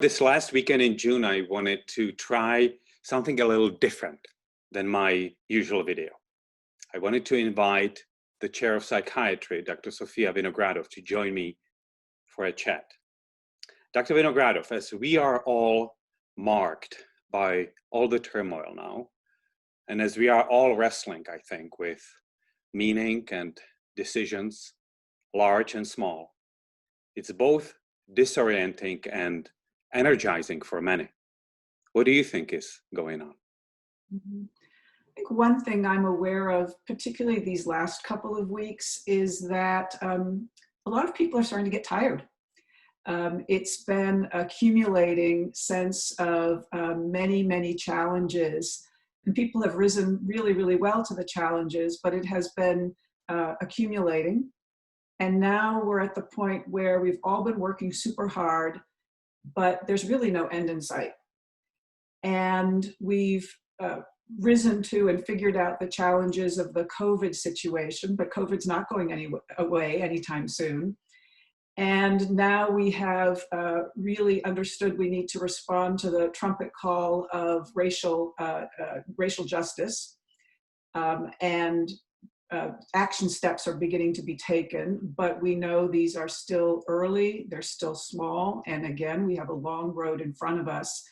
This last weekend in June, I wanted to try something a little different than my usual video. I wanted to invite the chair of psychiatry, Dr. Sofia Vinogradov, to join me for a chat. Dr. Vinogradov, as we are all marked by all the turmoil now, and as we are all wrestling, I think, with meaning and decisions, large and small, it's both disorienting and energizing for many. What do you think is going on? I think one thing I'm aware of, particularly these last couple of weeks, is that a lot of people are starting to get tired. It's been accumulating sense of many, many challenges, and people have risen really, really well to the challenges, but it has been accumulating. And now we're at the point where we've all been working super hard, but there's really no end in sight. And we've risen to and figured out the challenges of the COVID situation, but COVID's not going away anytime soon. And now we have really understood we need to respond to the trumpet call of racial justice, and action steps are beginning to be taken, but we know these are still early, they're still small, and again, we have a long road in front of us.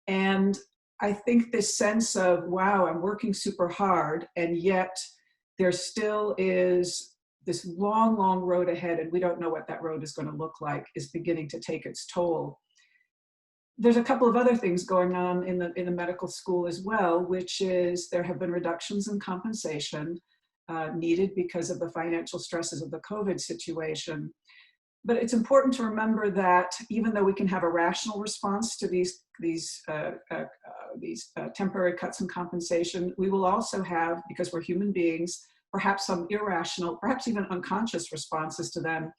And I think this sense of, wow, I'm working super hard, and yet there still is this long, long road ahead, and we don't know what that road is going to look like, is beginning to take its toll. There's a couple of other things going on in the medical school as well, which is there have been reductions in compensation needed because of the financial stresses of the COVID situation. But it's important to remember that even though we can have a rational response to these temporary cuts in compensation, we will also have, because we're human beings, perhaps some irrational, perhaps even unconscious responses to them.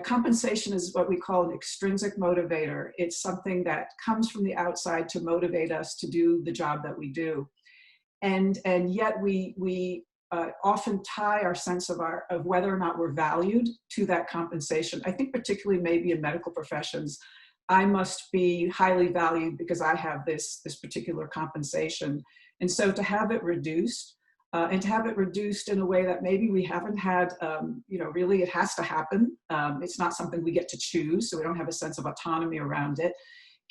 Compensation is what we call an extrinsic motivator. It's something that comes from the outside to motivate us to do the job that we do. And yet we often tie our sense of whether or not we're valued to that compensation. I think particularly maybe in medical professions, I must be highly valued because I have this particular compensation. And so to have it reduced, and to have it reduced in a way that maybe we haven't had, really it has to happen. It's not something we get to choose, so we don't have a sense of autonomy around it,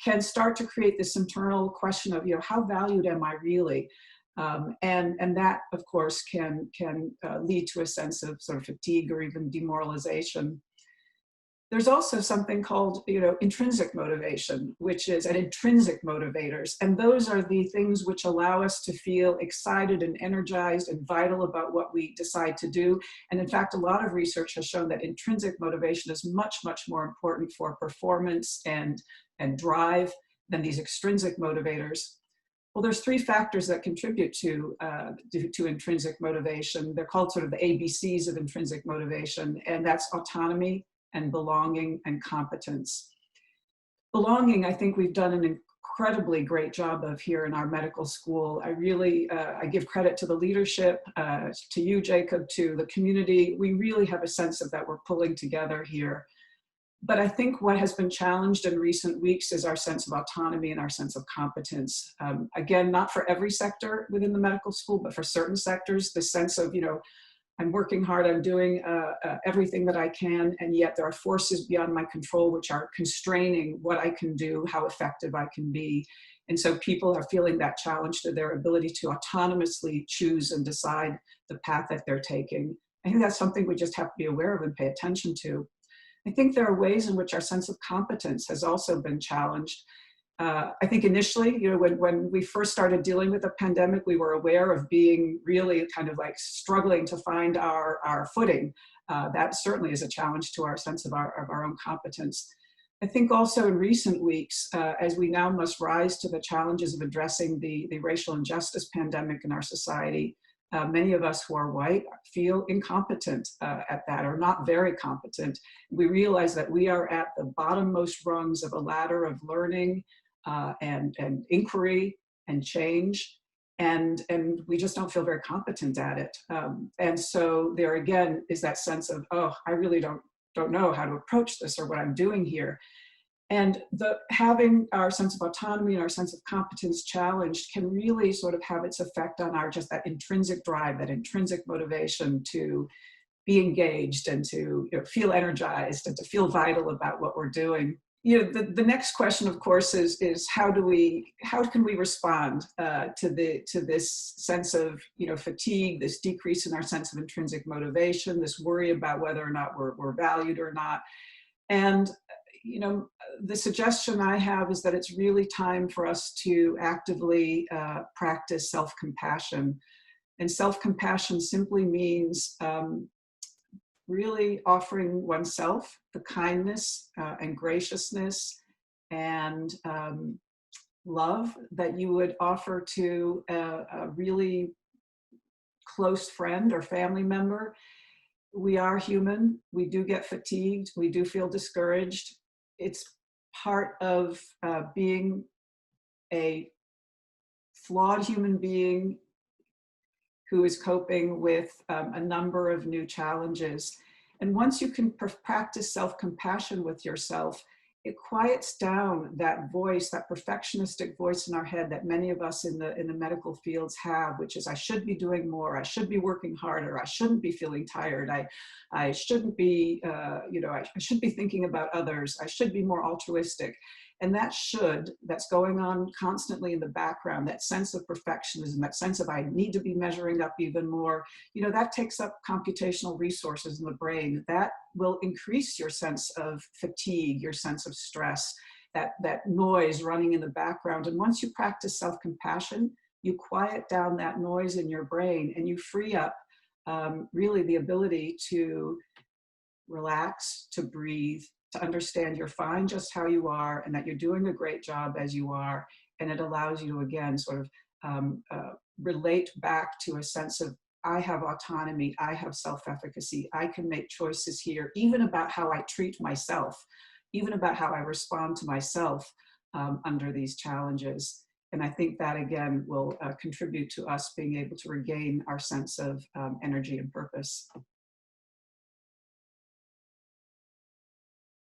can start to create this internal question of, how valued am I really? And that, of course, can lead to a sense of sort of fatigue or even demoralization. There's also something called, intrinsic motivation, which is an intrinsic motivators. And those are the things which allow us to feel excited and energized and vital about what we decide to do. And in fact, a lot of research has shown that intrinsic motivation is much, much more important for performance and drive than these extrinsic motivators. Well, there's three factors that contribute to intrinsic motivation. They're called sort of the ABCs of intrinsic motivation, and that's autonomy and belonging and competence. Belonging, I think we've done an incredibly great job of here in our medical school. I give credit to the leadership, to you, Jacob, to the community. We really have a sense of that we're pulling together here. But I think what has been challenged in recent weeks is our sense of autonomy and our sense of competence. Again, not for every sector within the medical school, but for certain sectors, the sense of, I'm working hard, I'm doing everything that I can, and yet there are forces beyond my control which are constraining what I can do, how effective I can be. And so people are feeling that challenge to their ability to autonomously choose and decide the path that they're taking. I think that's something we just have to be aware of and pay attention to. I think there are ways in which our sense of competence has also been challenged. I think initially, when we first started dealing with the pandemic, we were aware of being really kind of like struggling to find our footing. That certainly is a challenge to our sense of our own competence. I think also in recent weeks, as we now must rise to the challenges of addressing the racial injustice pandemic in our society, many of us who are white feel incompetent at that, or not very competent. We realize that we are at the bottommost rungs of a ladder of learning and inquiry and change, and we just don't feel very competent at it. And so there again is that sense of, oh, I really don't know how to approach this or what I'm doing here. And having our sense of autonomy and our sense of competence challenged can really sort of have its effect on our just that intrinsic drive, that intrinsic motivation to be engaged and to feel energized and to feel vital about what we're doing. The next question, of course, is how can we respond to this sense of fatigue, this decrease in our sense of intrinsic motivation, this worry about whether or not we're valued or not. And the suggestion I have is that it's really time for us to actively practice self-compassion. And self-compassion simply means really offering oneself the kindness and graciousness and love that you would offer to a really close friend or family member. We are human. We do get fatigued. We do feel discouraged. It's part of being a flawed human being who is coping with a number of new challenges. And once you can practice self-compassion with yourself, it quiets down that voice, that perfectionistic voice in our head that many of us in the medical fields have, which is, I should be doing more, I should be working harder, I shouldn't be feeling tired, I shouldn't be, I should be thinking about others, I should be more altruistic. And that's going on constantly in the background, that sense of perfectionism, that sense of I need to be measuring up even more, that takes up computational resources in the brain. That will increase your sense of fatigue, your sense of stress, that noise running in the background. And once you practice self-compassion, you quiet down that noise in your brain and you free up really the ability to relax, to breathe, to understand you're fine just how you are and that you're doing a great job as you are. And it allows you to, again, sort of relate back to a sense of, I have autonomy, I have self-efficacy, I can make choices here, even about how I treat myself, even about how I respond to myself under these challenges. And I think that, again, will contribute to us being able to regain our sense of energy and purpose.